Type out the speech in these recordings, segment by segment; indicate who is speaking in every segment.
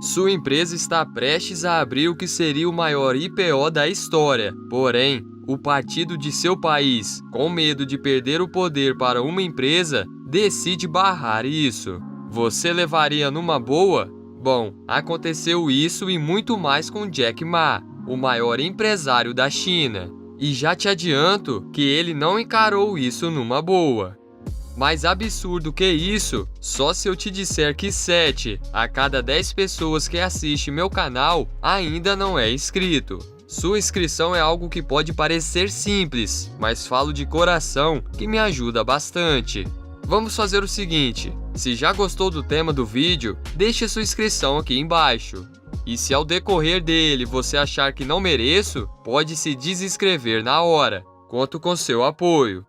Speaker 1: Sua empresa está prestes a abrir o que seria o maior IPO da história. Porém, o partido de seu país, com medo de perder o poder para uma empresa, decide barrar isso. Você levaria numa boa? Bom, aconteceu isso e muito mais com Jack Ma, o maior empresário da China. E já te adianto que ele não encarou isso numa boa. Mais absurdo que isso, só se eu te disser que 7 a cada 10 pessoas que assistem meu canal ainda não é inscrito. Sua inscrição é algo que pode parecer simples, mas falo de coração que me ajuda bastante. Vamos fazer o seguinte, se já gostou do tema do vídeo, deixe sua inscrição aqui embaixo. E se ao decorrer dele você achar que não mereço, pode se desinscrever na hora. Conto com seu apoio.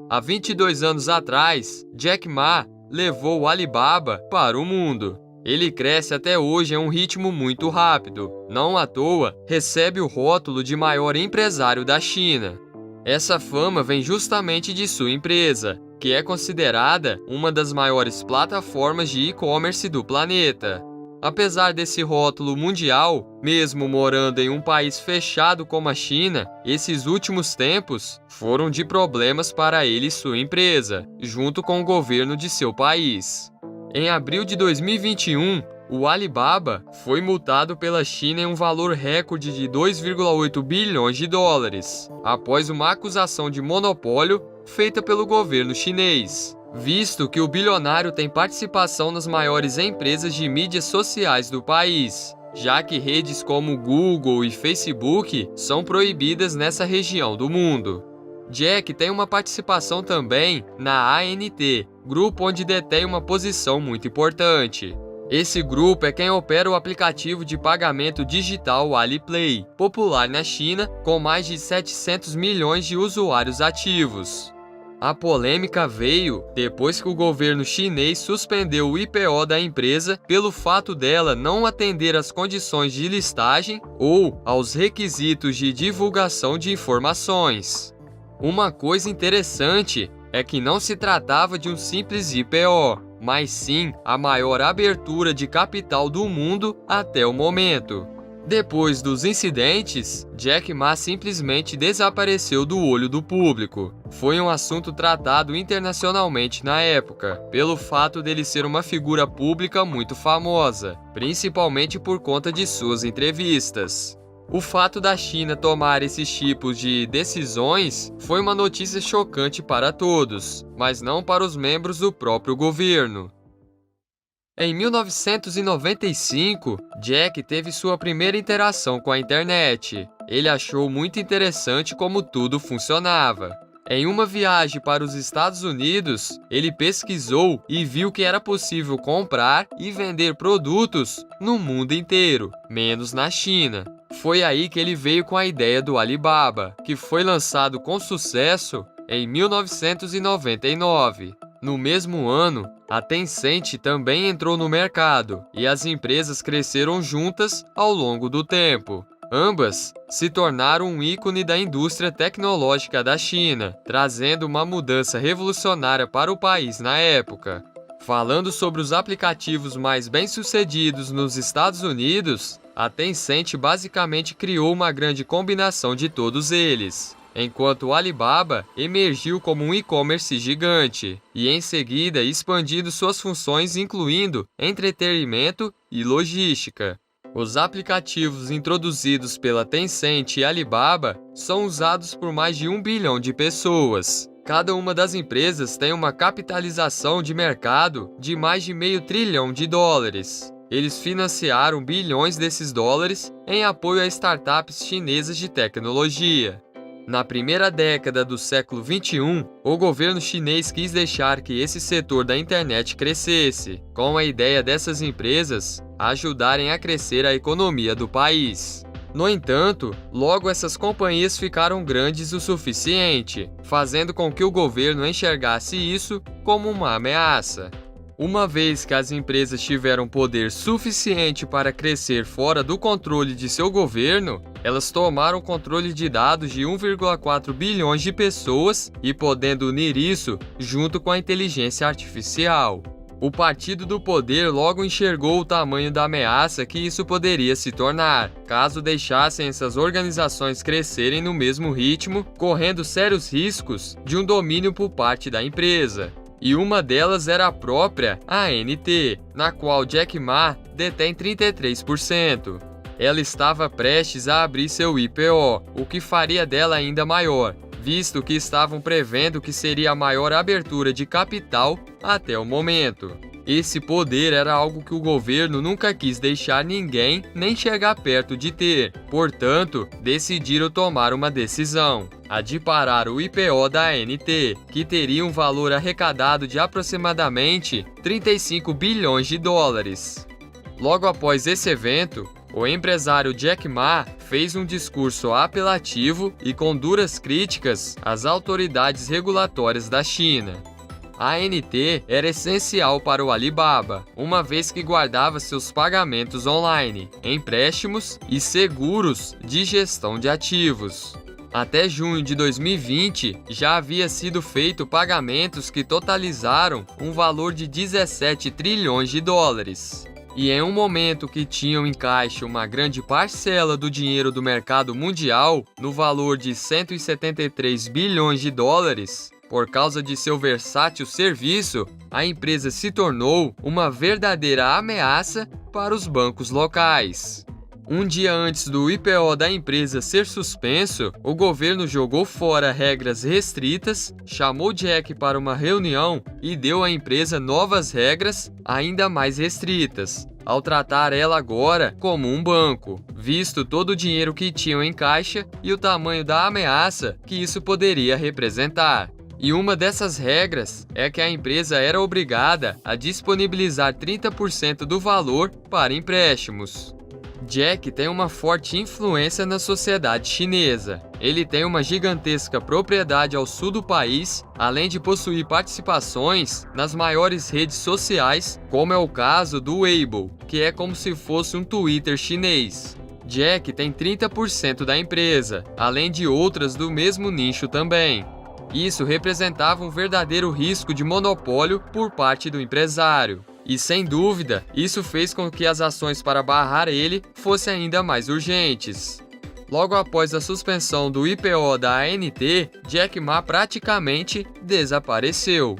Speaker 1: Há 22 anos atrás, Jack Ma levou o Alibaba para o mundo. Ele cresce até hoje em um ritmo muito rápido. Não à toa, recebe o rótulo de maior empresário da China. Essa fama vem justamente de sua empresa, que é considerada uma das maiores plataformas de e-commerce do planeta. Apesar desse rótulo mundial, mesmo morando em um país fechado como a China, esses últimos tempos foram de problemas para ele e sua empresa, junto com o governo de seu país. Em abril de 2021, o Alibaba foi multado pela China em um valor recorde de 2,8 bilhões de dólares, após uma acusação de monopólio feita pelo governo chinês. Visto que o bilionário tem participação nas maiores empresas de mídias sociais do país, já que redes como Google e Facebook são proibidas nessa região do mundo. Jack tem uma participação também na ANT, grupo onde detém uma posição muito importante. Esse grupo é quem opera o aplicativo de pagamento digital Alipay, popular na China, com mais de 700 milhões de usuários ativos. A polêmica veio depois que o governo chinês suspendeu o IPO da empresa pelo fato dela não atender às condições de listagem ou aos requisitos de divulgação de informações. Uma coisa interessante é que não se tratava de um simples IPO, mas sim a maior abertura de capital do mundo até o momento. Depois dos incidentes, Jack Ma simplesmente desapareceu do olho do público. Foi um assunto tratado internacionalmente na época, pelo fato dele ser uma figura pública muito famosa, principalmente por conta de suas entrevistas. O fato da China tomar esses tipos de decisões foi uma notícia chocante para todos, mas não para os membros do próprio governo. Em 1995, Jack teve sua primeira interação com a internet. Ele achou muito interessante como tudo funcionava. Em uma viagem para os Estados Unidos, ele pesquisou e viu que era possível comprar e vender produtos no mundo inteiro, menos na China. Foi aí que ele veio com a ideia do Alibaba, que foi lançado com sucesso em 1999. No mesmo ano, a Tencent também entrou no mercado e as empresas cresceram juntas ao longo do tempo. Ambas se tornaram um ícone da indústria tecnológica da China, trazendo uma mudança revolucionária para o país na época. Falando sobre os aplicativos mais bem-sucedidos nos Estados Unidos, a Tencent basicamente criou uma grande combinação de todos eles, enquanto o Alibaba emergiu como um e-commerce gigante e, em seguida, expandindo suas funções incluindo entretenimento e logística. Os aplicativos introduzidos pela Tencent e Alibaba são usados por mais de 1 bilhão de pessoas. Cada uma das empresas tem uma capitalização de mercado de mais de meio trilhão de dólares. Eles financiaram bilhões desses dólares em apoio a startups chinesas de tecnologia. Na primeira década do século XXI, o governo chinês quis deixar que esse setor da internet crescesse, com a ideia dessas empresas ajudarem a crescer a economia do país. No entanto, logo essas companhias ficaram grandes o suficiente, fazendo com que o governo enxergasse isso como uma ameaça. Uma vez que as empresas tiveram poder suficiente para crescer fora do controle de seu governo, elas tomaram controle de dados de 1,4 bilhões de pessoas e podendo unir isso junto com a inteligência artificial. O Partido do Poder logo enxergou o tamanho da ameaça que isso poderia se tornar, caso deixassem essas organizações crescerem no mesmo ritmo, correndo sérios riscos de um domínio por parte da empresa. E uma delas era a própria ANT, na qual Jack Ma detém 33%. Ela estava prestes a abrir seu IPO, o que faria dela ainda maior, visto que estavam prevendo que seria a maior abertura de capital até o momento. Esse poder era algo que o governo nunca quis deixar ninguém nem chegar perto de ter. Portanto, decidiram tomar uma decisão: a de parar o IPO da ANT, que teria um valor arrecadado de aproximadamente 35 bilhões de dólares. Logo após esse evento, o empresário Jack Ma fez um discurso apelativo e com duras críticas às autoridades regulatórias da China. A ANT era essencial para o Alibaba, uma vez que guardava seus pagamentos online, empréstimos e seguros de gestão de ativos. Até junho de 2020, já havia sido feito pagamentos que totalizaram um valor de 17 trilhões de dólares. E em um momento que tinham em caixa uma grande parcela do dinheiro do mercado mundial, no valor de 173 bilhões de dólares, por causa de seu versátil serviço, a empresa se tornou uma verdadeira ameaça para os bancos locais. Um dia antes do IPO da empresa ser suspenso, o governo jogou fora regras restritas, chamou Jack para uma reunião e deu à empresa novas regras ainda mais restritas, ao tratar ela agora como um banco, visto todo o dinheiro que tinham em caixa e o tamanho da ameaça que isso poderia representar. E uma dessas regras é que a empresa era obrigada a disponibilizar 30% do valor para empréstimos. Jack tem uma forte influência na sociedade chinesa. Ele tem uma gigantesca propriedade ao sul do país, além de possuir participações nas maiores redes sociais, como é o caso do Weibo, que é como se fosse um Twitter chinês. Jack tem 30% da empresa, além de outras do mesmo nicho também. Isso representava um verdadeiro risco de monopólio por parte do empresário. E, sem dúvida, isso fez com que as ações para barrar ele fossem ainda mais urgentes. Logo após a suspensão do IPO da ANT, Jack Ma praticamente desapareceu.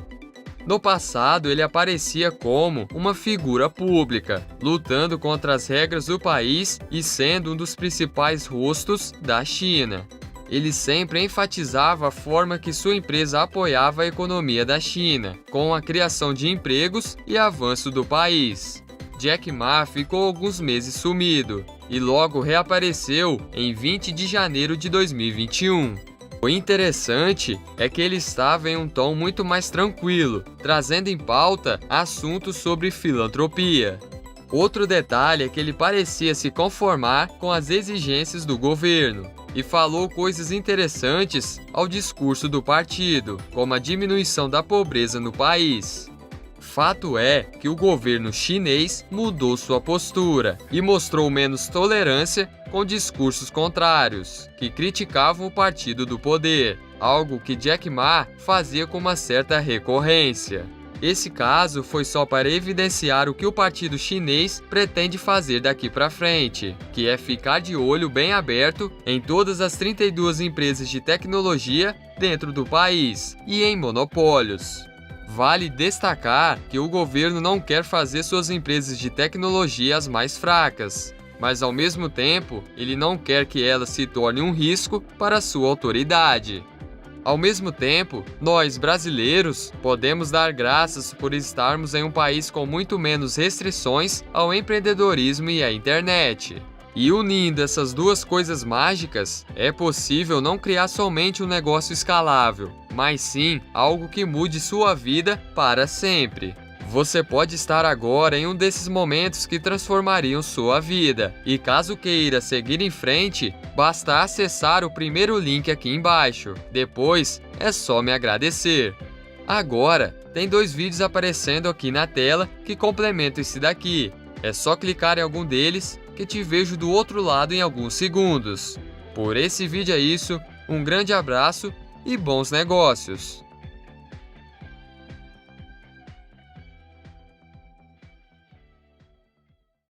Speaker 1: No passado, ele aparecia como uma figura pública, lutando contra as regras do país e sendo um dos principais rostos da China. Ele sempre enfatizava a forma que sua empresa apoiava a economia da China, com a criação de empregos e avanço do país. Jack Ma ficou alguns meses sumido e logo reapareceu em 20 de janeiro de 2021. O interessante é que ele estava em um tom muito mais tranquilo, trazendo em pauta assuntos sobre filantropia. Outro detalhe é que ele parecia se conformar com as exigências do governo e falou coisas interessantes ao discurso do partido, como a diminuição da pobreza no país. Fato é que o governo chinês mudou sua postura e mostrou menos tolerância com discursos contrários, que criticavam o partido do poder, algo que Jack Ma fazia com uma certa recorrência. Esse caso foi só para evidenciar o que o partido chinês pretende fazer daqui para frente, que é ficar de olho bem aberto em todas as 32 empresas de tecnologia dentro do país e em monopólios. Vale destacar que o governo não quer fazer suas empresas de tecnologia as mais fracas, mas ao mesmo tempo ele não quer que elas se tornem um risco para sua autoridade. Ao mesmo tempo, nós, brasileiros, podemos dar graças por estarmos em um país com muito menos restrições ao empreendedorismo e à internet. E unindo essas duas coisas mágicas, é possível não criar somente um negócio escalável, mas sim algo que mude sua vida para sempre. Você pode estar agora em um desses momentos que transformariam sua vida. E caso queira seguir em frente, basta acessar o primeiro link aqui embaixo. Depois, é só me agradecer. Agora, tem 2 vídeos aparecendo aqui na tela que complementam esse daqui. É só clicar em algum deles que te vejo do outro lado em alguns segundos. Por esse vídeo é isso, um grande abraço e bons negócios!